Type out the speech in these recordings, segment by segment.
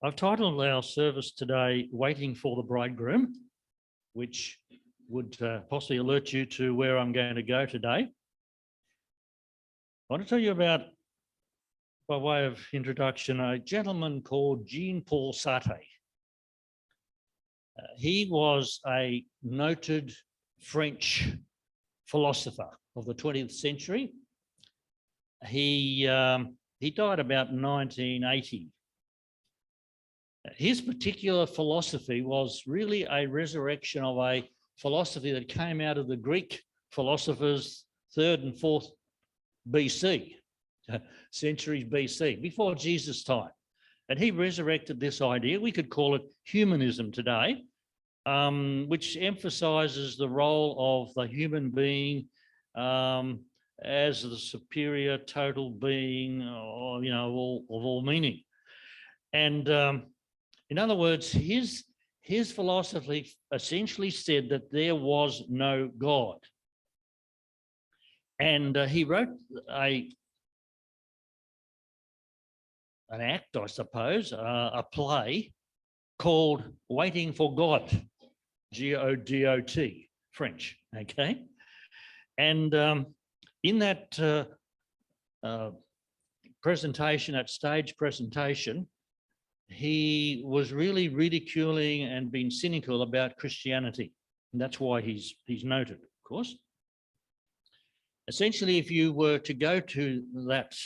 I've titled our service today, Waiting for the Bridegroom, which would possibly alert you to where I'm going to go today. I want to tell you about, by way of introduction, a gentleman called Jean-Paul Sartre. He was a noted French philosopher of the 20th century. He died about 1980. His particular philosophy was really a resurrection of a philosophy that came out of the Greek philosophers 3rd and 4th BC, centuries BC, before Jesus' time. And he resurrected this idea. We could call it humanism today, which emphasizes the role of the human being as the superior total being, of all meaning. And in other words, his philosophy essentially said that there was no God. And he wrote an act, I suppose, a play called Waiting for God, G-O-D-O-T, French, okay? And in that presentation, that stage presentation, he was really ridiculing and being cynical about Christianity. And that's why he's noted, of course. Essentially, if you were to go to that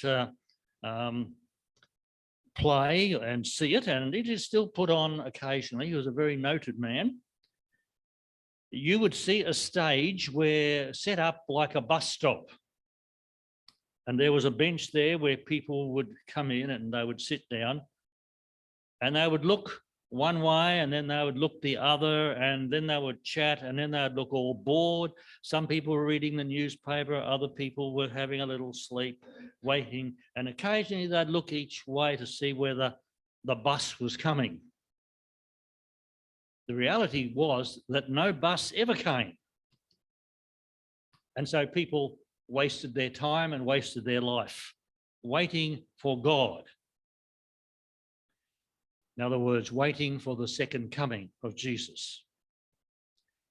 play and see it, and it is still put on occasionally, he was a very noted man, you would see a stage where set up like a bus stop. And there was a bench there where people would come in and they would sit down. And they would look one way and then they would look the other and then they would chat and then they'd look all bored. Some people were reading the newspaper, other people were having a little sleep, waiting. And occasionally they'd look each way to see whether the bus was coming. The reality was that no bus ever came. And so people wasted their time and wasted their life waiting for God. In other words, waiting for the second coming of Jesus.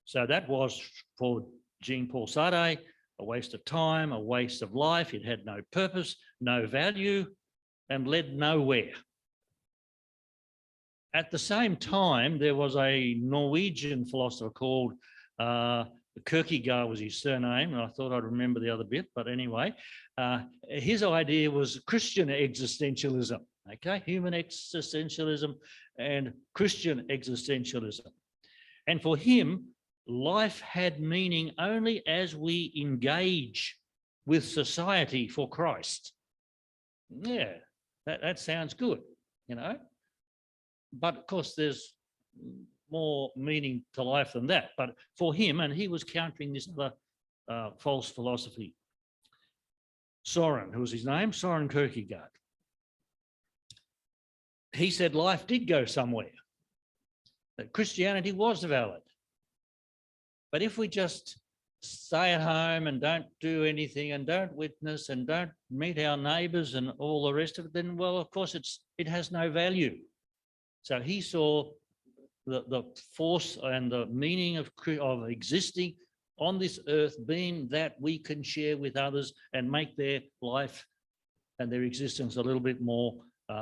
So that was, for Jean-Paul Sartre, a waste of time, a waste of life. It had no purpose, no value, and led nowhere. At the same time, there was a Norwegian philosopher called Kierkegaard was his surname, and I thought I'd remember the other bit, but anyway, his idea was Christian existentialism. Okay, human existentialism and Christian existentialism. And for him, life had meaning only as we engage with society for Christ. Yeah, that sounds good, But of course, there's more meaning to life than that. But for him, and he was countering this other false philosophy, Soren, who was his name, Soren Kierkegaard. He said life did go somewhere, that Christianity was valid. But if we just stay at home and don't do anything and don't witness and don't meet our neighbours and all the rest of it, then, well, of course, it has no value. So he saw the force and the meaning of existing on this earth being that we can share with others and make their life and their existence a little bit more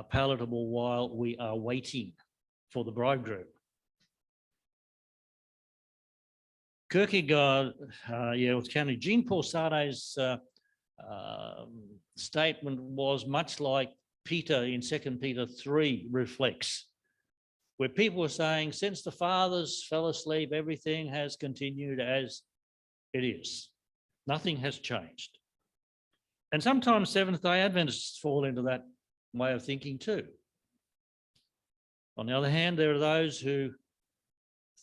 palatable while we are waiting for the bridegroom. Kierkegaard, it was counted. Jean-Paul Sartre's statement was much like Peter in 2 Peter 3 reflects, where people were saying, since the fathers fell asleep, everything has continued as it is. Nothing has changed. And sometimes Seventh-day Adventists fall into that way of thinking too. On the other hand, there are those who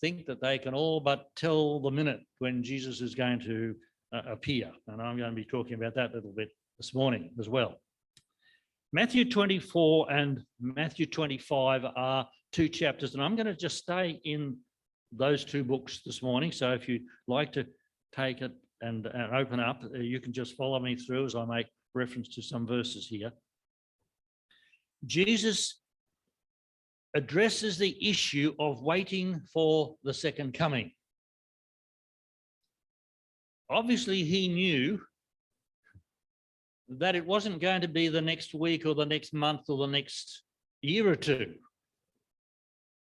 think that they can all but tell the minute when Jesus is going to appear. And I'm going to be talking about that a little bit this morning as well. Matthew 24 and Matthew 25 are two chapters, and I'm going to just stay in those two books this morning. So if you'd like to take it and open up, you can just follow me through as I make reference to some verses here. Jesus addresses the issue of waiting for the second coming. Obviously, he knew that it wasn't going to be the next week or the next month or the next year or two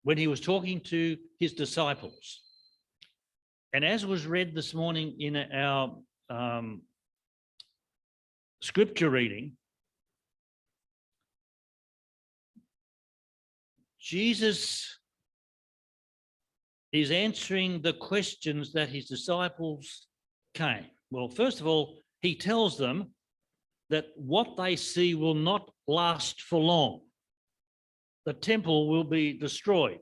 when he was talking to his disciples. And as was read this morning in our scripture reading, Jesus is answering the questions that his disciples came. Well, first of all, he tells them that what they see will not last for long. The temple will be destroyed.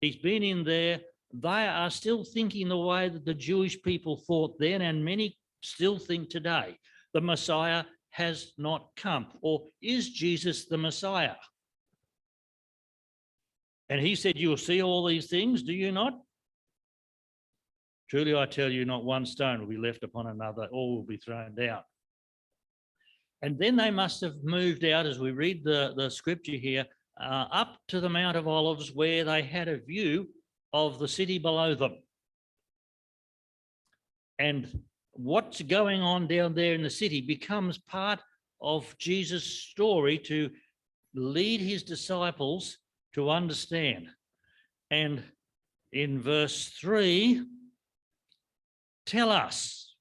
He's been in there. They are still thinking the way that the Jewish people thought then, and many still think today. The Messiah has not come. Or is Jesus the Messiah? And he said, you will see all these things, do you not? Truly, I tell you, not one stone will be left upon another, all will be thrown down. And then they must have moved out, as we read the scripture here, up to the Mount of Olives, where they had a view of the city below them. And what's going on down there in the city becomes part of Jesus' story to lead his disciples to understand. And in verse 3, tell us,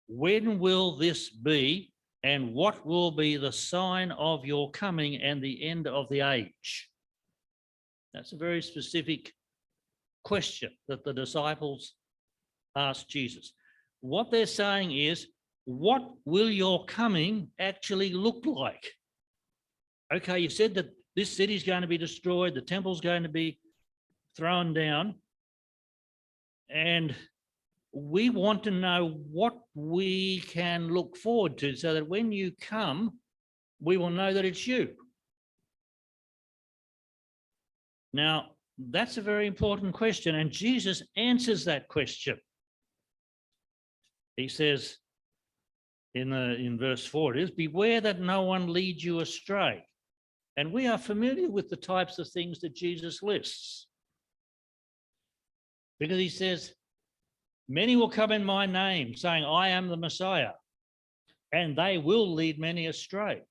when will this be, and what will be the sign of your coming and the end of the age? That's a very specific question that the disciples asked Jesus. What they're saying is, what will your coming actually look like? Okay, you said that this city is going to be destroyed, the temple's going to be thrown down, and we want to know what we can look forward to so that when you come, we will know that it's you. Now, that's a very important question, and Jesus answers that question. He says in verse 4, it is, beware that no one leads you astray. And we are familiar with the types of things that Jesus lists. Because he says, many will come in my name, saying, I am the Messiah, and they will lead many astray.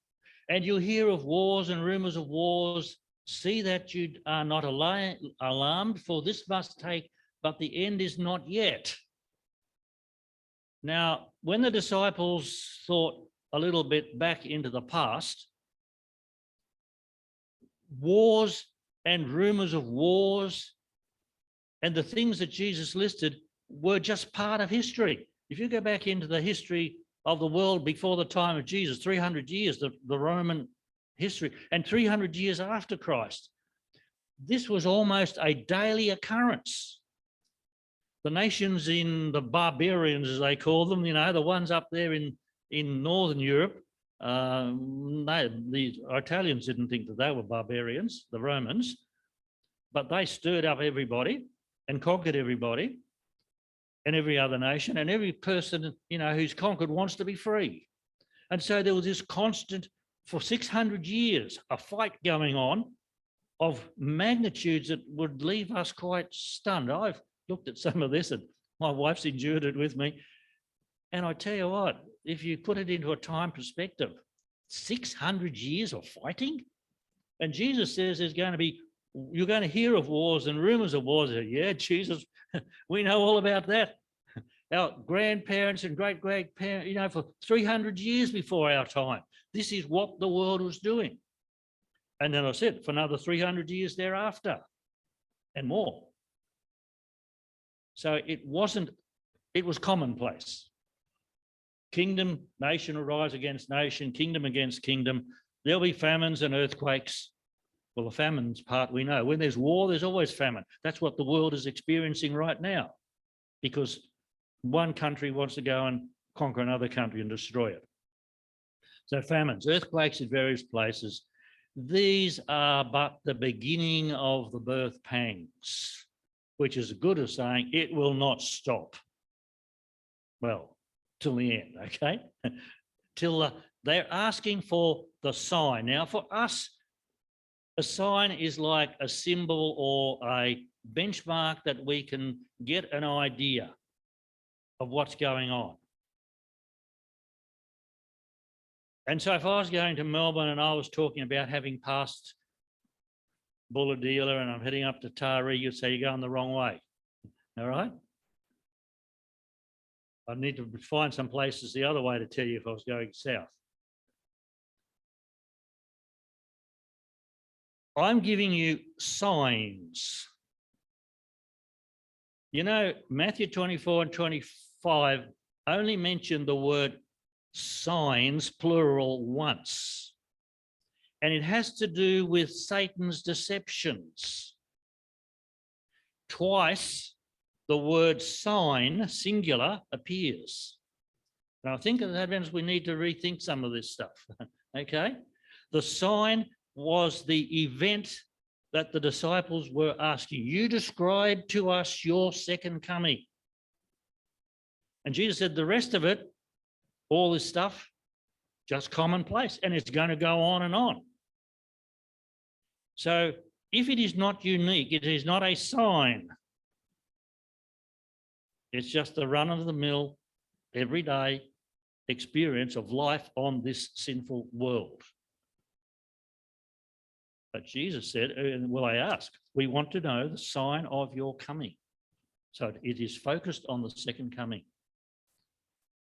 And you'll hear of wars and rumors of wars. See that you are not alarmed, for this must take, but the end is not yet. Now, when the disciples thought a little bit back into the past, wars and rumors of wars and the things that Jesus listed were just part of history. If you go back into the history of the world before the time of Jesus, 300 years, the Roman history, and 300 years after Christ, this was almost a daily occurrence. The nations in the barbarians, as they call them, the ones up there in Northern Europe, the Italians didn't think that they were barbarians, the Romans, but they stirred up everybody and conquered everybody and every other nation, and every person, who's conquered wants to be free. And so there was this constant, for 600 years, a fight going on of magnitudes that would leave us quite stunned. I've looked at some of this, and my wife's endured it with me. And I tell you what, if you put it into a time perspective, 600 years of fighting? And Jesus says you're going to hear of wars and rumors of wars. Yeah, Jesus, we know all about that. Our grandparents and great-grandparents, for 300 years before our time, this is what the world was doing. And then I said, for another 300 years thereafter and more. So it was commonplace. Kingdom, nation will rise against nation, kingdom against kingdom. There'll be famines and earthquakes. Well, the famines part we know. When there's war, there's always famine. That's what the world is experiencing right now, because one country wants to go and conquer another country and destroy it. So famines, earthquakes in various places. These are but the beginning of the birth pangs, which is as good as saying it will not stop. Well, till the end, okay? They're asking for the sign. Now, for us, A sign is like a symbol or a benchmark that we can get an idea of what's going on. And so if I was going to Melbourne and I was talking about having passed Bulahdelah and I'm heading up to Taree, you'd say you're going the wrong way. All right? I'd need to find some places the other way to tell you if I was going south. I'm giving you signs. You know, Matthew 24 and 25 only mention the word signs, plural, once. And it has to do with Satan's deceptions. Twice, the word sign, singular, appears. And I think that means we need to rethink some of this stuff, okay? The sign was the event that the disciples were asking. You describe to us your second coming. And Jesus said the rest of it, all this stuff, just commonplace, and it's going to go on and on. So if it is not unique, it is not a sign. It's just the run-of-the-mill, everyday experience of life on this sinful world. But Jesus said, well, I asked, we want to know the sign of your coming. So it is focused on the second coming.